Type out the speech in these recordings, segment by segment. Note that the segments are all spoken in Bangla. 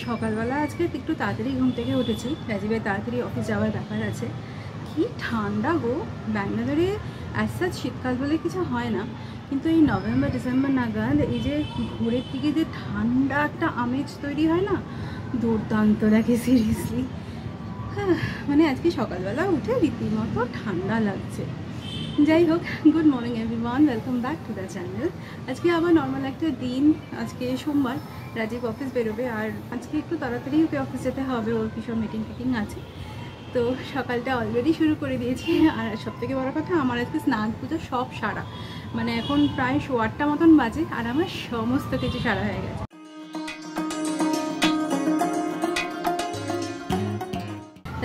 সকালবেলা আজকে একটু তাড়াতাড়ি ঘুম থেকে উঠেছি, রাজীবের তাড়াতাড়ি অফিস যাওয়ার ব্যাপার আছে। কি ঠান্ডা গো! ব্যাঙ্গালোরে অ্যাজ শীতকাল বলে কিছু হয় না, কিন্তু এই নভেম্বর ডিসেম্বর নাগাদ এই যে ভোরের দিকে যে ঠান্ডা একটা আমেজ তৈরি হয় না, দুর্দান্ত লাগে সিরিয়াসলি। হ্যাঁ, মানে আজকে সকালবেলা উঠে রীতিমতো ঠান্ডা লাগছে। যাই হোক, good morning everyone, welcome back to the channel. আজকে আবার নর্মাল একটা দিন। আজকে সোমবার, রাজীব অফিস বেরোবে, আর আজকে একটু তাড়াতাড়ি ওকে অফিস যেতে হবে, ওর কি সব মিটিং ফিটিং আছে। তো সকালটা অলরেডি শুরু করে দিয়েছি। আর সবথেকে বড় কথা, আমার আজকে স্নান পুজো সব সারা, মানে এখন প্রায় 8:15 মতন বাজে, আর আমার সমস্ত কিছু সারা হয়ে গেছে।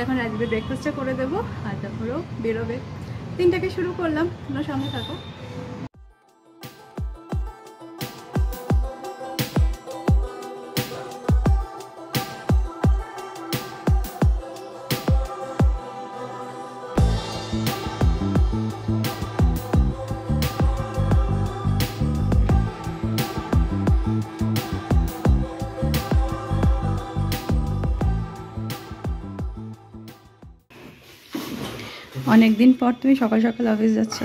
এখন রাজীবের ব্রেকফাস্টটা করে দেবো, আর তারপরেও বেরোবে। দিনটাকে শুরু করলাম, তোমরা সঙ্গে থাকো। অনেকদিন পর তুমি সকাল সকাল অফিস যাচ্ছ।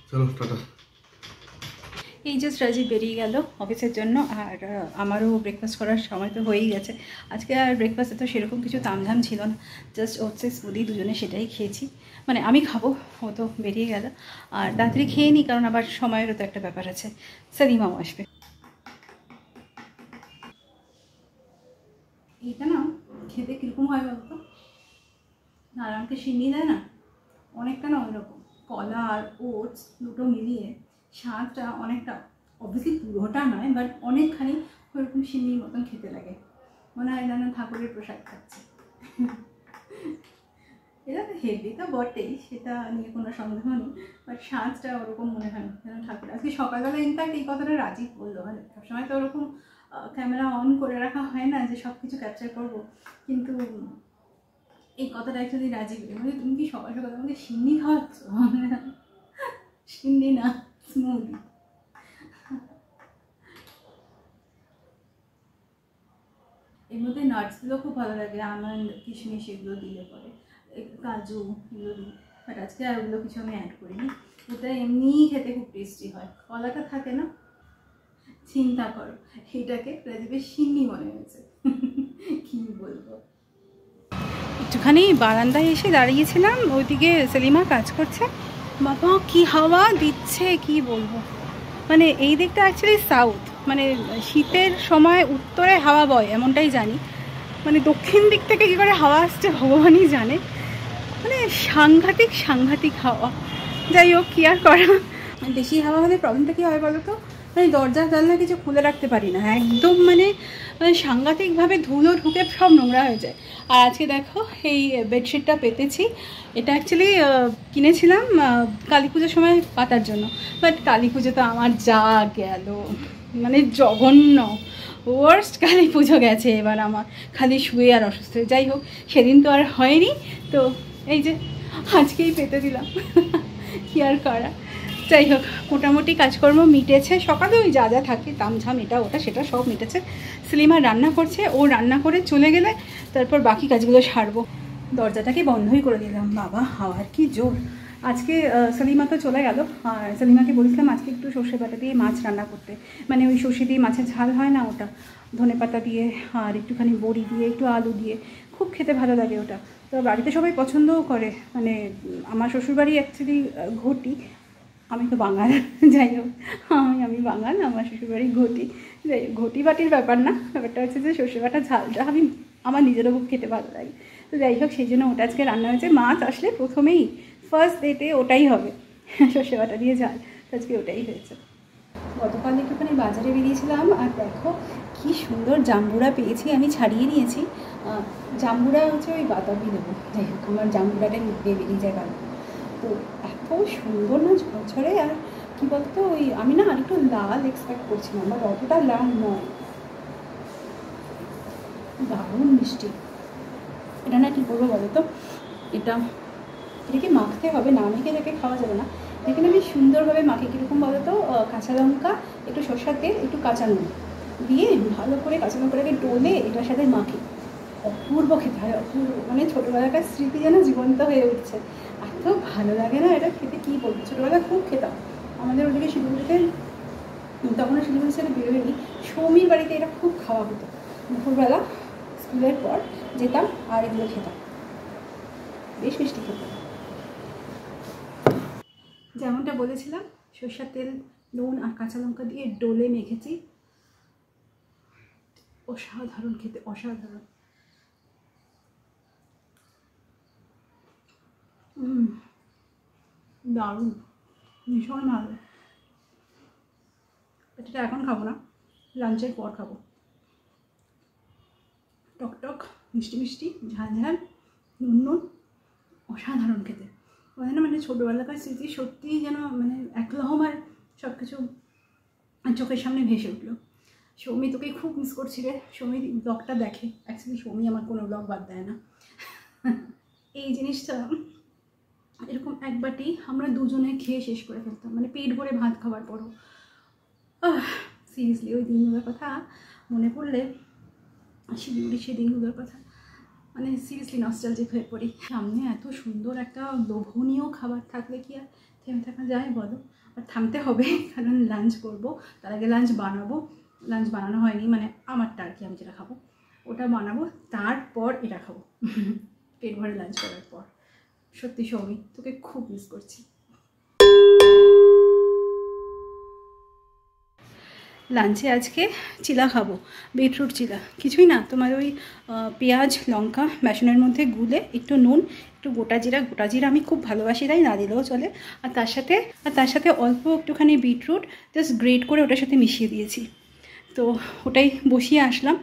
চলো টাটা। এই জাস্ট রাজীব বেরিয়ে গেল অফিসের জন্য, আর আমারও ব্রেকফাস্ট করার সময় তো হয়েই গেছে। আজকে আর ব্রেকফাস্টে তো সেরকম কিছু তামঝাম ছিল না, জাস্ট ওটসের স্মুদি, দুজনে সেটাই খেয়েছি। মানে আমি খাবো, ও তো বেরিয়ে গেল। আর তাড়াতাড়ি খেয়ে নিই, কারণ আবার সময়েরও তো একটা ব্যাপার আছে, সালিমাও আসবে। এইটা না খেতে কীরকম হয় বলতো, আর আমাকে চিনি দেয় না, অনেকটা না ওই রকম কলা আর ওটস দুটো মিলিয়ে স্বাদটা অনেকটা, অবভিয়াসলি পুরোটা নয়, বাট অনেকখানি ওইরকম সিন্নির মতন খেতে লাগে। মনে হয় যেন ঠাকুরের প্রসাদ খাচ্ছে। এটা তো হেভি তো বটেই, সেটা নিয়ে কোনো সন্দেহ নেই, বাট স্বাদটা ওরকম মনে হয় যেন ঠাকুর। আজকে সকালবেলা ইনফ্যাক্ট এই কথাটা রাজীব বললো, মানে সবসময় তো ওরকম ক্যামেরা অন করে রাখা হয় না যে সব কিছু ক্যাপচার করবো, কিন্তু এই কথাটা অ্যাকচুয়ালি রাজীব মানে, তুমি কি সকাল সকাল আমাকে সিন্নি খাওয়াচ্ছ? সিন্নি না, স্মুদি। এর মধ্যে নাটসগুলো খুব ভালো লাগে, আমন্ড, কিশমিশ এগুলো দিলে পরে, কাজু এগুলো দিই, বাট আজকে আর ওগুলো কিছু আমি অ্যাড করিনি। ওটা এমনিই খেতে খুব টেস্টি হয়, কলাটা থাকে না। চিন্তা করো, এটাকে রাজীবের সিন্নি মনে হয়েছে। কি বলবো। একটুখানি বারান্দায় এসে দাঁড়িয়েছিলাম, ওইদিকে সেলিমা কাজ করছে, বাবা কি হাওয়া দিচ্ছে কি বলবো। মানে এই দিকটা অ্যাকচুয়ালি সাউথ, মানে শীতের সময় উত্তরে হাওয়া বয় এমনটাই জানি, মানে দক্ষিণ দিক থেকে কী করে হাওয়া আসছে ভগবানই জানে, মানে সাংঘাতিক সাংঘাতিক হাওয়া। যাই হোক, কী আর করা, বেশি হাওয়া হলে প্রবলেমটা কী হয় বলো তো, মানে দরজা জানলা কিছু খুলে রাখতে পারি না, একদম মানে সাংঘাতিকভাবে ধুলো ঢুকে সব নোংরা হয়ে যায়। আর আজকে দেখো এই বেডশিটটা পেতেছি, এটা অ্যাকচুয়ালি কিনেছিলাম কালী পুজোর সময় পাতার জন্য, বাট কালী পুজো তো আমার যা গেল, মানে জঘন্য ওয়ার্স্ট কালী পুজো গেছে এবার আমার, খালি শুয়ে আর অসুস্থ হয়ে। যাই হোক, সেদিন তো আর হয়নি, তো এই যে আজকেই পেতে দিলাম। কি আর করা। যাই হোক, মোটামুটি কাজকর্ম মিটেছে, সকালে ওই যা যা থাকে তামঝাম এটা ওটা সেটা সব মিটেছে। সেলিমা রান্না করছে, ও রান্না করে চলে গেলে তারপর বাকি কাজগুলো সারবো। দরজাটাকে বন্ধই করে দিলাম, বাবা হাওয়ার কি জোর। আজকে সেলিমা তো চলে গেল, আর সেলিমাকে বলেছিলাম আজকে একটু সর্ষে বাটা দিয়ে মাছ রান্না করতে, মানে ওই সর্ষে দিয়ে মাছের ঝাল হয় না ওটা, ধনে পাতা দিয়ে আর একটুখানি বড়ি দিয়ে একটু আলু দিয়ে, খুব খেতে ভালো লাগে ওটা। তো বাড়িতে সবাই পছন্দও করে, মানে আমার শ্বশুরবাড়ি অ্যাকচুয়ালি ঘটি, আমি তো বাঙাল। যাই হোক, আমি বাঙাল, আমার শ্বশুরবাড়ি ঘটি। যাই হোক, ঘটি বাটির ব্যাপার না, ব্যাপারটা হচ্ছে যে সর্ষে বাটা ঝালটা আমার নিজেরও খুব খেতে ভালো লাগে। তো যাই হোক, সেই জন্য ওটা আজকে রান্না হয়েছে। মাছ আসলে প্রথমেই ফার্স্ট ডেতে ওটাই হবে, সর্ষে বাটা দিয়ে ঝাল, আজকে ওটাই হয়েছে। গতকাল একটুখানি বাজারে বেরিয়েছিলাম, আর দেখো কি সুন্দর জাম্বুরা পেয়েছি, আমি ছাড়িয়ে নিয়েছি। জাম্বুরা হচ্ছে ওই বাতাবি লেবু, যাই হোক আমার জাম্বুরাটা দিয়ে বেরিয়ে যায় ভালো। তো এত সুন্দর না ঝরঝরে, আর কী বলতো ওই আমি না আরেকটু লাল এক্সপেক্ট করছিলাম, বাট অতটা লাল নয়, দারুণ মিষ্টি। এটা না কী করবো বলো তো, এটাকে মাখতে হবে, না মেখে এটাকে খাওয়া যাবে না। এখানে আমি সুন্দরভাবে মাখি, কীরকম বলো তো, কাঁচা লঙ্কা, একটু সরষের তেল, একটু কাঁচা নুন, দিয়ে ভালো করে কাঁচা লঙ্কাটাকে ডলে এটার সাথে মাখি। অপূর্ব খেতে হয়, অপূর্ব, মানে ছোটোবেলাকার স্মৃতি যেন জীবন্ত হয়ে উঠছে। এত ভালো লাগে না এটা খেতে, কী বলবো। ছোটোবেলায় খুব খেতাম আমাদের ওদিকে শিলিগুড়িতে, তখনও শিলিগুড়ি ছেড়ে বেরোয়নি, সৌমির বাড়িতে এটা খুব খাওয়া হতো। দুপুরবেলা স্কুলের পর যেতাম আর এগুলো খেতাম, বেশ মিষ্টি খেতাম। যেমনটা বলেছিলাম, সরষের তেল, নুন আর কাঁচা লঙ্কা দিয়ে ডলে মেখেছি। অসাধারণ খেতে, অসাধারণ। দারুণ, ভীষণ ভালো। এটা এখন খাবো না, লাঞ্চের পর খাবো। টক টক, মিষ্টি মিষ্টি, ঝাল ঝাল, নুন নুন, অসাধারণ খেতে। ওই না, মানে ছোটোবেলাকার স্মৃতি সত্যিই যেন মানে এক লহমার সব কিছু চোখের সামনে ভেসে উঠলো। সৌমি তোকে খুব মিস করছি রে। সৌমি ব্লগটা দেখে, অ্যাকচুয়ালি সৌমি আমার কোনো ব্লগ বাদ দেয় না। এই জিনিসটা এরকম এক বাটি আমরা দুজনে খেয়ে শেষ করে ফেলতাম, মানে পেট ভরে ভাত খাওয়ার পরও। সিরিয়াসলি ওই দিনগুলোর কথা মনে পড়লে, শিলিগুড়ি সেই দিনগুলোর কথা মানে সিরিয়াসলি নস্টালজিক হয়ে পড়ি। সামনে এত সুন্দর একটা লোভনীয় খাবার থাকলে কি আর থেমে থাকা যায় বলো? আর থামতে হবে, কারণ লাঞ্চ করবো, তার আগে লাঞ্চ বানাবো। লাঞ্চ বানানো হয়নি, মানে আমারটা আর কি, আমি যেটা খাবো ওটা বানাবো, তারপর এটা খাবো পেট ভরে লাঞ্চ করার পর। সত্যি সৌমি, তোকে খুব মিস করছি। লাঞ্চে আজকে চিলা খাবো, বিটরুট চিলা। কিছুই না, তোমার ওই পেঁয়াজ লঙ্কা বেসনের মধ্যে গুলে, একটু নুন, একটু গোটা জিরা আমি খুব ভালোবাসি, তাই না দিলেও চলে। আর তার সাথে অল্প একটুখানি বিটরুট জাস্ট গ্রেট করে ওটার সাথে মিশিয়ে দিয়েছি। তো ওটাই বসিয়ে আসলাম।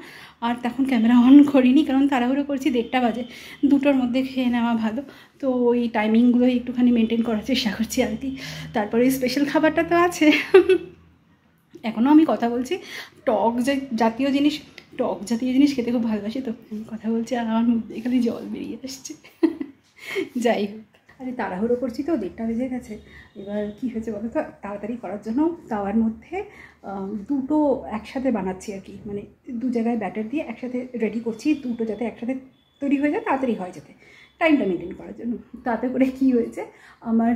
আর তখন ক্যামেরা অন করিনি, কারণ তাড়াহুড়ো করছি, 1:30 বাজে, 2টোর মধ্যে খেয়ে নেওয়া ভালো। তো ওই টাইমিংগুলো একটুখানি মেনটেন করার চেষ্টা করছি আর কি। তারপরে স্পেশাল খাবারটা তো আছে। এখনও আমি কথা বলছি, টক জাতীয় জিনিস খেতে খুব ভালোবাসি, তো কথা বলছি আর আমার মধ্যে খালি জল বেরিয়ে আসছে। যাই হোক, আরে তাড়াহুড়ো করছি তো, 1:30 বেজে গেছে। এবার কী হয়েছে বলো তো, তাড়াতাড়ি করার জন্য তাওয়ার মধ্যে 2টো একসাথে বানাচ্ছি আর কি, মানে 2 জায়গায় ব্যাটার দিয়ে একসাথে রেডি করছি, 2টো যাতে একসাথে তৈরি হয়ে যায়, তাড়াতাড়ি হয় যাতে, টাইমটা মেনটেন করার জন্য। তাতে করে কী হয়েছে, আমার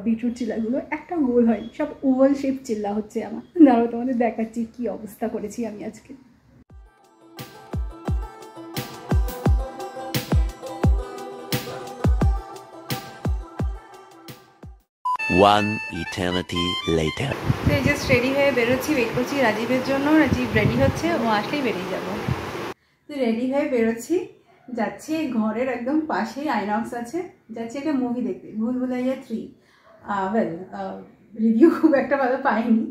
বিটরুট চিল্লাগুলো একটা গোল হয়নি, সব ওভাল শেপ চিল্লা হচ্ছে আমার। দাঁড়াও তোমাদের দেখাচ্ছি কী অবস্থা করেছি আমি আজকে। One eternity later. তো এই জাস্ট রেডি হয়ে বেরোচ্ছি, ওয়েট করছি রাজীবের জন্য। রাজীব রেডি হচ্ছে, ও আসলেই বেরিয়ে যাবো। তো রেডি হয়ে বেরোচ্ছি, যাচ্ছি ঘরের একদম পাশেই আইনক্স আছে, যাচ্ছি একটা মুভি দেখতে, ভুলভুলাইয়া 3। ওয়েল, রিভিউ খুব একটা ভালো পাইনি,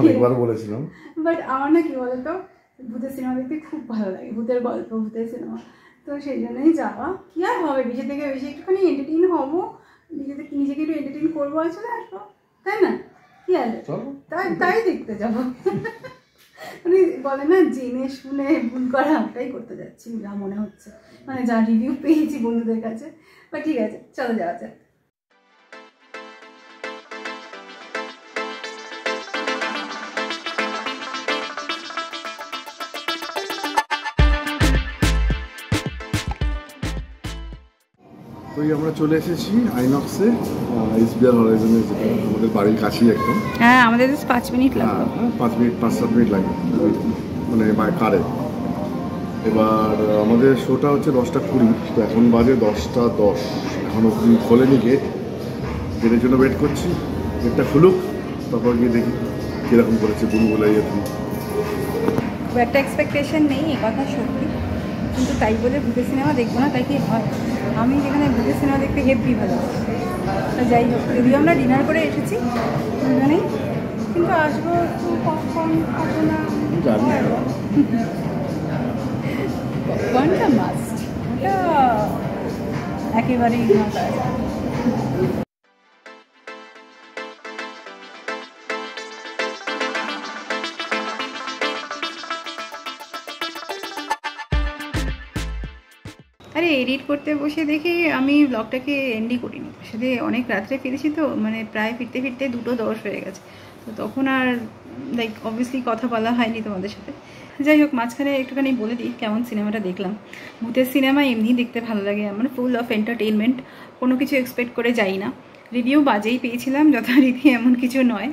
অনেকবার বলেছিলাম, বাট আমার না কি বলতো, ভূতের সিনেমা দেখতে খুব ভালো লাগে, ভূতের গল্প, ভূতের সিনেমা। তো সেই জন্যই যাওয়া। কী আর হবে, বেশি থেকে বেশি একটুখানি এন্টারটেইন হবো, নিজেকে একটু এন্টারটেইন করবো, আর চলে আসবো, তাই না? কি আছে, তাই দেখতে যাবো। মানে বলে না, জেনে শুনে ভুল করা, ওটাই করতে যাচ্ছি যা মনে হচ্ছে, মানে যা রিভিউ পেয়েছি বন্ধুদের কাছে। বা ঠিক আছে, চলো যাওয়া যাক। তো আমরা চলে এসেছি আইনক্সে, এসবিআর হরাইজনে, যেটা আমাদের বাড়ির কাছেই একদম। হ্যাঁ, আমাদের 5 মিনিট লাগবে, 5-7 মিনিট লাগবে, মানে বাই কারে। এবার আমাদের শোটা হচ্ছে 10:20, তো এখন বাজে 10:10, এখনও খোলেনি গেটের জন্য ওয়েট করছি। গেটটা খুলুক, তারপর গিয়ে দেখি কীরকম করেছে ভুলভুলাইয়া 3। খুব একটা এক্সপেকটেশন নেই, এ কথা সত্যি, কিন্তু তাই বলে ভূতের সিনেমা দেখবো না তাই কি হয়? আমি যেখানে ভূতের সিনেমা দেখতে হেভি ভালো। যাই হোক, যদিও আমরা ডিনার করে এসেছি দুজনেই, কিন্তু আসবো একটু পপকর্ন খাবো না, পপকর্নটা মাস্ট, ওটা একেবারেই না পাওয়া যায়। আরে এডিট করতে বসে দেখি আমি ব্লগটাকে এন্ডই করিনি, আসলে অনেক রাত্রে ফিরেছি তো, মানে প্রায় ফিরতে 2:10 হয়ে গেছে। তো তখন আর লাইক অবভিয়াসলি কথা বলা হয়নি তোমাদের সাথে। যাই হোক, মাঝখানে একটুখানি বলে দিই কেমন সিনেমাটা দেখলাম। ভূতের সিনেমা এমনি দেখতে ভালো লাগে আমার, ফুল অফ এন্টারটেনমেন্ট, কোনো কিছু এক্সপেক্ট করে যাই না। রিভিউ বাজেই পেয়েছিলাম, যথারীতি এমন কিছু নয়।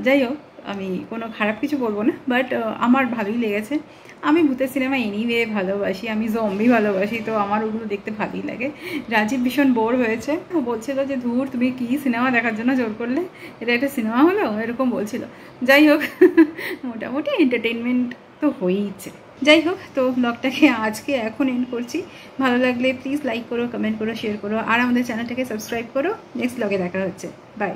যাই হোক, আমি কোনো খারাপ কিছু বলবো না, বাট আমার ভালোই লেগেছে। আমি ভূতের সিনেমা এনিওয়ে ভালোবাসি, আমি জম্বি ভালোবাসি, তো আমার ওগুলো দেখতে ভালোই লাগে। রাজীব ভীষণ বোর হয়েছে, ও বলছিল যে ধুর তুমি কী সিনেমা দেখার জন্য জোর করলে, এটা একটা সিনেমা হলো, এরকম বলছিল। যাই হোক, মোটামুটি এন্টারটেনমেন্ট তো হয়েইছে। যাই হোক, তো ব্লগটাকে আজকে এখন এন্ড করছি। ভালো লাগলে প্লিজ লাইক করো, কমেন্ট করো, শেয়ার করো, আর আমাদের চ্যানেলটাকে সাবস্ক্রাইব করো। নেক্সট ব্লগে দেখা হচ্ছে, বাই।